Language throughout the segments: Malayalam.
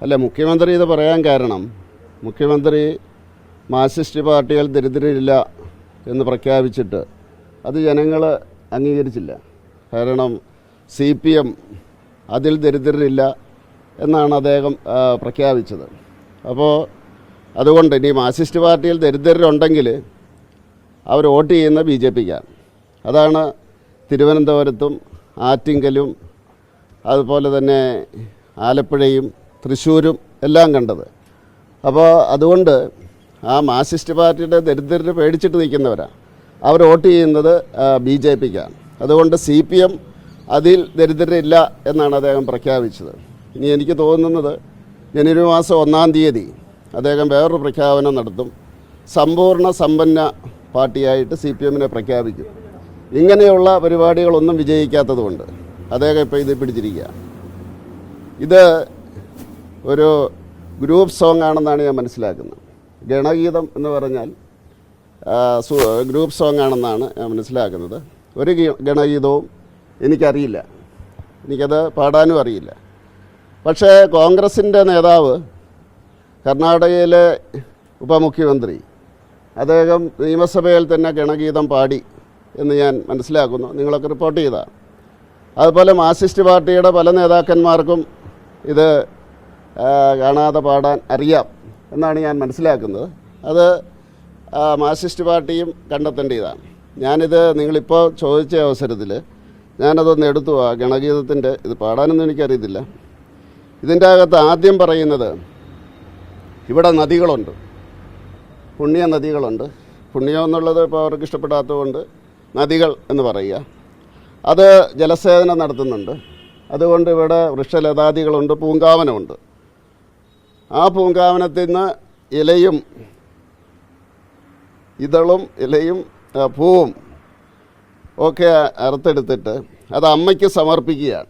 അല്ല, മുഖ്യമന്ത്രി ഇത് പറയാൻ കാരണം മുഖ്യമന്ത്രി മാർക്സിസ്റ്റ് പാർട്ടികൾ ദരിദ്രരില്ല എന്ന് പ്രഖ്യാപിച്ചിട്ട് അത് ജനങ്ങൾ അംഗീകരിച്ചില്ല. കാരണം CPM അതിൽ ദരിദ്രരില്ല എന്നാണ് അദ്ദേഹം പ്രഖ്യാപിച്ചത്. അപ്പോൾ അതുകൊണ്ട് ഇനി മാർക്സിസ്റ്റ് പാർട്ടിയിൽ ദരിദ്രരുണ്ടെങ്കിൽ അവർ വോട്ട് ചെയ്യുന്ന BJPക്കാണ്. അതാണ് തിരുവനന്തപുരത്തും ആറ്റിങ്കലും അതുപോലെ തന്നെ ആലപ്പുഴയും തൃശ്ശൂരും എല്ലാം കണ്ടത്. അപ്പോൾ അതുകൊണ്ട് ആ മാർക്സിസ്റ്റ് പാർട്ടിയുടെ ദരിദ്രരെ പേടിച്ചിട്ട് നിൽക്കുന്നവരാണ്. അവർ വോട്ട് ചെയ്യുന്നത് BJPക്കാണ്. അതുകൊണ്ട് CPM അതിൽ ദരിദ്രരില്ല എന്നാണ് അദ്ദേഹം പ്രഖ്യാപിച്ചത്. ഇനി എനിക്ക് തോന്നുന്നത് ജനുവരി മാസം 1-ാം തീയതി അദ്ദേഹം വേറൊരു പ്രഖ്യാപനം നടത്തും. സമ്പൂർണ്ണ സമ്പന്ന പാർട്ടിയായിട്ട് CPMനെ പ്രഖ്യാപിക്കും. ഇങ്ങനെയുള്ള പരിപാടികളൊന്നും വിജയിക്കാത്തതുകൊണ്ട് അദ്ദേഹം ഇപ്പോൾ ഇത് പിടിച്ചിരിക്കുക. ഇത് ഒരു ഗ്രൂപ്പ് സോങ് ആണെന്നാണ് ഞാൻ മനസ്സിലാക്കുന്നത്. ഗണഗീതം എന്ന് പറഞ്ഞാൽ ഗ്രൂപ്പ് സോങ് ആണെന്നാണ് ഞാൻ മനസ്സിലാക്കുന്നത്. ഒരു ഗണഗീതവും എനിക്കറിയില്ല, എനിക്കത് പാടാനും അറിയില്ല. പക്ഷേ കോൺഗ്രസിൻ്റെ നേതാവ്, കർണാടകയിലെ ഉപമുഖ്യമന്ത്രി, അദ്ദേഹം നിയമസഭയിൽ തന്നെ ഗണഗീതം പാടി എന്ന് ഞാൻ മനസ്സിലാക്കുന്നു. നിങ്ങളൊക്കെ റിപ്പോർട്ട് ചെയ്തതാണ്. അതുപോലെ മാർക്സിസ്റ്റ് പാർട്ടിയുടെ പല നേതാക്കന്മാർക്കും ഇത് കാണാതെ പാടാൻ അറിയാം എന്നാണ് ഞാൻ മനസ്സിലാക്കുന്നത്. അത് മാർക്സിസ്റ്റ് പാർട്ടിയും കണ്ടെത്തേണ്ടതാണ്. ഞാനിത് നിങ്ങളിപ്പോൾ ചോദിച്ച അവസരത്തിൽ ഞാനതൊന്ന് എടുത്തു. ആ ഗണഗീതത്തിൻ്റെ ഇത് പാടാനൊന്നും എനിക്കറിയത്തില്ല. ഇതിൻ്റെ അകത്ത് ആദ്യം പറയുന്നത് ഇവിടെ നദികളുണ്ട്, പുണ്യ നദികളുണ്ട്. പുണ്യം എന്നുള്ളത് ഇപ്പോൾ അവർക്ക് ഇഷ്ടപ്പെടാത്തതുകൊണ്ട് നദികൾ എന്ന് പറയുക. അത് ജലസേചനം നടത്തുന്നുണ്ട്. അതുകൊണ്ട് ഇവിടെ വൃക്ഷലതാദികളുണ്ട്, പൂങ്കാവനമുണ്ട്. ആ പൂങ്കാവനത്തിൽ നിന്ന് ഇലയും ഇതളും ഇലയും പൂവും ഒക്കെ അറുത്തെടുത്തിട്ട് അത് അമ്മയ്ക്ക് സമർപ്പിക്കുകയാണ്.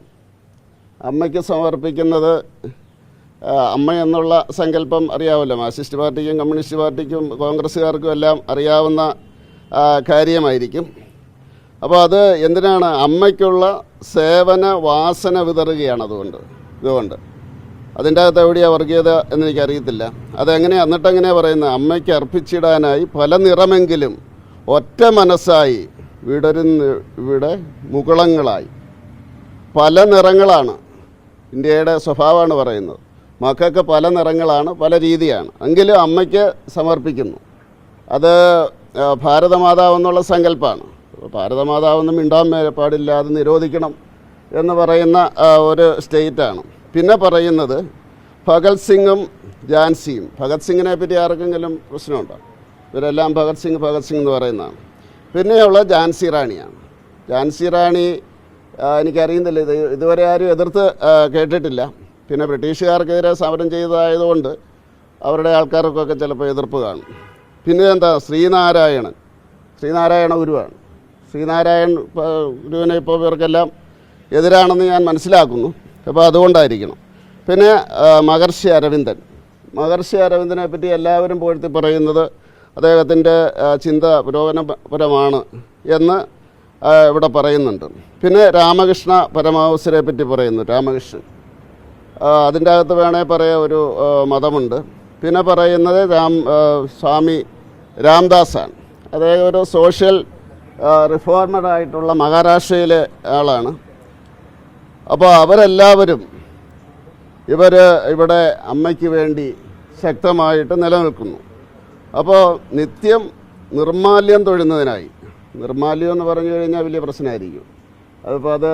അമ്മയ്ക്ക് സമർപ്പിക്കുന്നത്, അമ്മ എന്നുള്ള സങ്കല്പം അറിയാമല്ലോ, മാർക്സിസ്റ്റ് പാർട്ടിക്കും കമ്മ്യൂണിസ്റ്റ് പാർട്ടിക്കും കോൺഗ്രസ്സുകാർക്കും എല്ലാം അറിയാവുന്ന കാര്യമായിരിക്കും. അപ്പോൾ അത് എന്തിനാണ്? അമ്മയ്ക്കുള്ള സേവന വാസന വിതറുകയാണ്. ഇതുകൊണ്ട് അതിൻ്റെ അകത്ത് എവിടെയാണ് വർഗീയത എന്നെനിക്കറിയത്തില്ല. അതെങ്ങനെയാണ് എന്നിട്ടെങ്ങനെയാണ് പറയുന്നത്? അമ്മയ്ക്ക് അർപ്പിച്ചിടാനായി പല നിറമെങ്കിലും ഒറ്റ മനസ്സായി ഇവിടെ മുകുളങ്ങളായി. പല നിറങ്ങളാണ് ഇന്ത്യയുടെ സ്വഭാവമാണ് പറയുന്നത്. മക്കൾക്ക് പല നിറങ്ങളാണ്, പല രീതിയാണ്. എങ്കിലും അമ്മയ്ക്ക് സമർപ്പിക്കുന്നു. അത് ഭാരതമാതാവെന്നുള്ള സങ്കല്പമാണ്. ഭാരതമാതാവെന്ന് മിണ്ടാൻ പാടില്ല, അത് നിരോധിക്കണം എന്ന് പറയുന്ന ഒരു സ്റ്റേറ്റാണ്. പിന്നെ പറയുന്നത് ഭഗത് സിംഗും ഝാൻസിയും. ഭഗത് സിംഗിനെ പറ്റി ആർക്കെങ്കിലും പ്രശ്നമുണ്ടോ? ഇവരെല്ലാം ഭഗത് സിംഗ് എന്ന് പറയുന്നതാണ്. പിന്നെയുള്ള ഝാൻസി റാണിയാണ്. ഝാൻസി റാണി എനിക്കറിയുന്നില്ല, ഇതുവരെ ആരും എതിർത്ത് കേട്ടിട്ടില്ല. പിന്നെ ബ്രിട്ടീഷുകാർക്കെതിരെ സമരം ചെയ്തതായതുകൊണ്ട് അവരുടെ ആൾക്കാർക്കൊക്കെ ചിലപ്പോൾ എതിർപ്പ് കാണും. പിന്നെ എന്താ, ശ്രീനാരായണ ഗുരുവാണ്. ശ്രീനാരായൺ ഗുരുവിനെ ഇപ്പോൾ ഇവർക്കെല്ലാം എതിരാണെന്ന് ഞാൻ മനസ്സിലാക്കുന്നു. അപ്പോൾ അതുകൊണ്ടായിരിക്കണം. പിന്നെ മഹർഷി അരവിന്ദനെ പറ്റി എല്ലാവരും പുകഴ്ത്തി പറയുന്നത് അദ്ദേഹത്തിൻ്റെ ചിന്ത പുരോഗമനപരമാണ് എന്ന് ഇവിടെ പറയുന്നുണ്ട്. പിന്നെ രാമകൃഷ്ണ പരമഹംസരെ പറ്റി പറയുന്നു. രാമകൃഷ്ണൻ, അതിൻ്റെ അകത്ത് വേണേൽ പറയാൻ ഒരു മതമുണ്ട്. പിന്നെ പറയുന്നത് സ്വാമി രാംദാസാണ്. അദ്ദേഹം ഒരു സോഷ്യൽ റിഫോർമറായിട്ടുള്ള മഹാരാഷ്ട്രയിലെ ആളാണ്. അപ്പോൾ അവരെല്ലാവരും ഇവിടെ അമ്മയ്ക്ക് വേണ്ടി ശക്തമായിട്ട് നിലനിൽക്കുന്നു. അപ്പോൾ നിത്യം നിർമ്മാല്യം തൊഴുന്നതിനായി, നിർമ്മാല്യം എന്ന് പറഞ്ഞു കഴിഞ്ഞാൽ വലിയ പ്രശ്നമായിരിക്കും. അതിപ്പോൾ അത്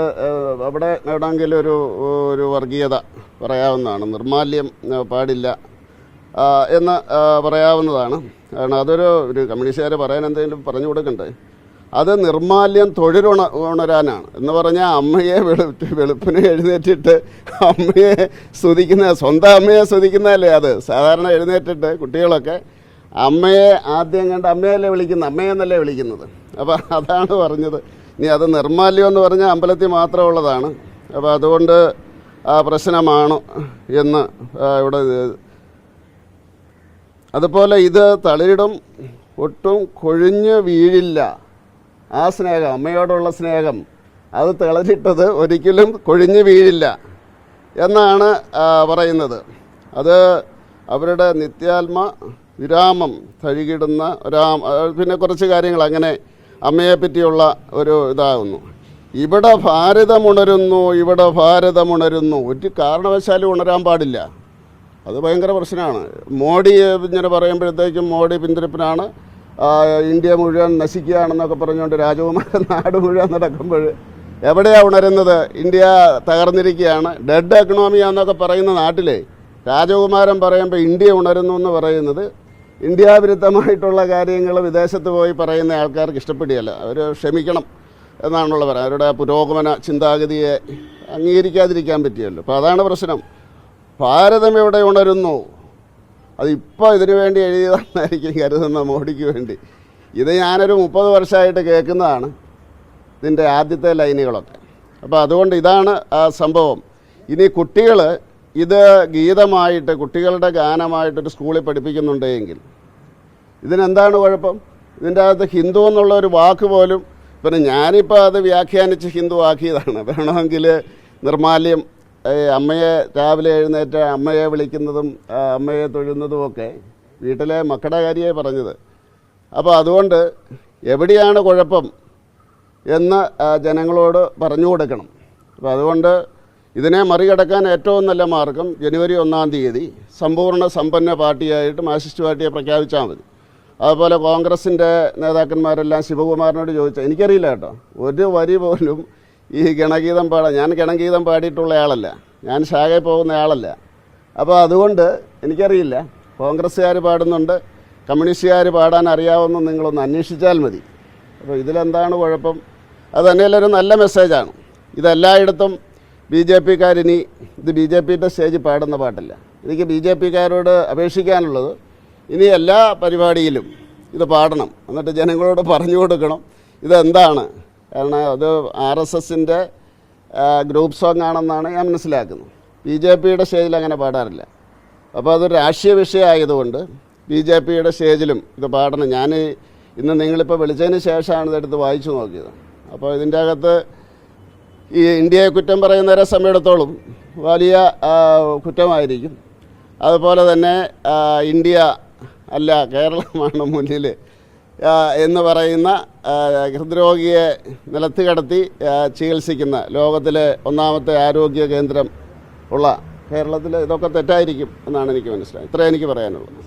അവിടെ എവിടെയെങ്കിൽ ഒരു വർഗീയത പറയാവുന്നതാണ്. നിർമ്മാല്യം പാടില്ല എന്ന് പറയാവുന്നതാണ്. കാരണം അതൊരു കമ്മ്യൂണിസ്റ്റുകാർ പറയാൻ എന്തെങ്കിലും പറഞ്ഞു കൊടുക്കണ്ടേ? അത് നിർമ്മാല്യം തൊഴിലുണരാനാണ് എന്ന് പറഞ്ഞാൽ അമ്മയെ വെളുപ്പിനെ എഴുന്നേറ്റിട്ട് അമ്മയെ സ്തുതിക്കുന്ന, സ്വന്തം അമ്മയെ സ്തുതിക്കുന്നതല്ലേ അത്. സാധാരണ എഴുന്നേറ്റിട്ട് കുട്ടികളൊക്കെ അമ്മയെ ആദ്യം കണ്ട് അമ്മയല്ലേ വിളിക്കുന്നത്, അമ്മയെന്നല്ലേ വിളിക്കുന്നത്. അപ്പോൾ അതാണ് പറഞ്ഞത്. ഇനി അത് നിർമ്മാല്യം എന്ന് പറഞ്ഞാൽ അമ്പലത്തിൽ മാത്രമുള്ളതാണ്. അപ്പോൾ അതുകൊണ്ട് പ്രശ്നമാണ് എന്ന് ഇവിടെ. അതുപോലെ ഇത് തളിരിടും, ഒട്ടും കൊഴിഞ്ഞ് വീഴില്ല. ആ സ്നേഹം, അമ്മയോടുള്ള സ്നേഹം, അത് തിളച്ചിട്ടത് ഒരിക്കലും കൊഴിഞ്ഞു വീഴില്ല എന്നാണ് പറയുന്നത്. അത് അവരുടെ നിത്യാത്മ വിരാമം തഴുകിടുന്ന പിന്നെ കുറച്ച് കാര്യങ്ങൾ അങ്ങനെ അമ്മയെ പറ്റിയുള്ള ഒരു ഇതാകുന്നു. ഇവിടെ ഭാരതമുണരുന്നു, ഇവിടെ ഭാരതമുണരുന്നു. ഒരു കാരണവശാലും ഉണരാൻ പാടില്ല. അത് ഭയങ്കര പ്രശ്നമാണ്. മോഡി ഇങ്ങനെ പറയുമ്പോഴത്തേക്കും മോഡി പിന്തിരിപ്പനാണ്, ഇന്ത്യ മുഴുവൻ നശിക്കുകയാണെന്നൊക്കെ പറഞ്ഞുകൊണ്ട് രാജകുമാരൻ നാട് മുഴുവൻ നടക്കുമ്പോൾ എവിടെയാണ് ഉണരുന്നത്? ഇന്ത്യ തകർന്നിരിക്കുകയാണ്, ഡെഡ് എക്കണോമിയാന്നൊക്കെ പറയുന്ന നാട്ടിലെ രാജകുമാരൻ പറയുമ്പോൾ ഇന്ത്യ ഉണരുന്നു എന്ന് പറയുന്നത് ഇന്ത്യ വിരുദ്ധമായിട്ടുള്ള കാര്യങ്ങൾ വിദേശത്ത് പോയി പറയുന്ന ആൾക്കാർക്ക് ഇഷ്ടപ്പെടുകയല്ല. അവർ ക്ഷമിക്കണം എന്നാണുള്ള പറയുക. അവരുടെ പുരോഗമന ചിന്താഗതിയെ അംഗീകരിക്കാതിരിക്കാൻ പറ്റിയല്ലോ. അപ്പോൾ അതാണ് പ്രശ്നം. ഭാരതം എവിടെ ഉണരുന്നു? അതിപ്പോൾ ഇതിനു വേണ്ടി എഴുതിയതാണെന്നായിരിക്കും കരുതുന്ന മോഡിക്ക് വേണ്ടി. ഇത് ഞാനൊരു 30 വർഷമായിട്ട് കേൾക്കുന്നതാണ് ഇതിൻ്റെ ആദ്യത്തെ ലൈനുകളൊക്കെ. അപ്പോൾ അതുകൊണ്ട് ഇതാണ് ആ സംഭവം. ഇനി കുട്ടികൾ ഇത് ഗീതമായിട്ട്, കുട്ടികളുടെ ഗാനമായിട്ടൊരു സ്കൂളിൽ പഠിപ്പിക്കുന്നുണ്ടെങ്കിൽ ഇതിനെന്താണ് കുഴപ്പം? ഇതിൻ്റെ അകത്ത് ഹിന്ദു എന്നുള്ള ഒരു വാക്ക് പോലും, പിന്നെ ഞാനിപ്പോൾ അത് വ്യാഖ്യാനിച്ച് ഹിന്ദു ആക്കിയതാണ്. വേണമെങ്കിൽ നിർമാല്യം, അമ്മയെ രാവിലെ എഴുന്നേറ്റ് അമ്മയെ വിളിക്കുന്നതും അമ്മയെ തൊഴുന്നതുമൊക്കെ വീട്ടിലെ മക്കളുടെ കാര്യമായി പറഞ്ഞത്. അപ്പോൾ അതുകൊണ്ട് എവിടെയാണ് കുഴപ്പം എന്ന് ജനങ്ങളോട് പറഞ്ഞു കൊടുക്കണം. അപ്പോൾ അതുകൊണ്ട് ഇതിനെ മറികടക്കാൻ ഏറ്റവും നല്ല മാർഗം ജനുവരി 1-ാം തീയതി സമ്പൂർണ്ണ സമ്പന്ന പാർട്ടിയായിട്ട് മാർക്സിസ്റ്റ് പാർട്ടിയെ പ്രഖ്യാപിച്ചാൽ മതി. അതുപോലെ കോൺഗ്രസിൻ്റെ നേതാക്കന്മാരെല്ലാം ശിവകുമാറിനോട് ചോദിച്ചാൽ, എനിക്കറിയില്ല കേട്ടോ, ഒരു വരി പോലും ഈ ഗണഗീതം ഞാൻ ഗണഗീതം പാടിയിട്ടുള്ള ആളല്ല, ഞാൻ ശാഖയിൽ പോകുന്ന ആളല്ല. അപ്പോൾ അതുകൊണ്ട് എനിക്കറിയില്ല. കോൺഗ്രസ്സുകാർ പാടുന്നുണ്ട്, കമ്മ്യൂണിസ്റ്റുകാർ പാടാൻ അറിയാവുന്ന നിങ്ങളൊന്ന് അന്വേഷിച്ചാൽ മതി. അപ്പോൾ ഇതിലെന്താണ് കുഴപ്പം? അത് തന്നെയല്ല ഒരു നല്ല മെസ്സേജാണ്. ഇതെല്ലായിടത്തും BJP-ക്കാരിനി ഇത് BJP-യുടെ സ്റ്റേജിൽ പാടുന്ന പാട്ടല്ല. എനിക്ക് BJP-ക്കാരോട് അപേക്ഷിക്കാനുള്ളത്, ഇനി എല്ലാ പരിപാടിയിലും ഇത് പാടണം. എന്നിട്ട് ജനങ്ങളോട് പറഞ്ഞു കൊടുക്കണം ഇതെന്താണ്. കാരണം അത് RSSൻ്റെ ഗ്രൂപ്പ് സോങ് ആണെന്നാണ് ഞാൻ മനസ്സിലാക്കുന്നത്. BJP-യുടെ സ്റ്റേജിൽ അങ്ങനെ പാടാറില്ല. അപ്പോൾ അത് രാഷ്ട്രീയ വിഷയമായതുകൊണ്ട് BJP-യുടെ സ്റ്റേജിലും ഇത് പാടണം. ഞാൻ ഇന്ന് നിങ്ങളിപ്പോൾ വിളിച്ചതിന് ശേഷമാണ് ഇതെടുത്ത് വായിച്ചു നോക്കിയത്. അപ്പോൾ ഇതിൻ്റെ അകത്ത് ഈ ഇന്ത്യയെ കുറ്റം പറയുന്നവരെ സമയത്തോളം വലിയ കുറ്റമായിരിക്കും. അതുപോലെ തന്നെ ഇന്ത്യ അല്ല കേരളമാണ് മുന്നിൽ എന്ന് പറയുന്ന ഹൃദ്രോഗിയെ നിലത്ത് കിടത്തി ചികിത്സിക്കുന്ന ലോകത്തിലെ 1-ാമത്തെ ആരോഗ്യ കേന്ദ്രം ഉള്ള കേരളത്തിൽ ഇതൊക്കെ തെറ്റായിരിക്കും എന്നാണ് എനിക്ക് മനസ്സിലായത്. ഇത്രേ എനിക്ക് പറയാനുള്ളത്.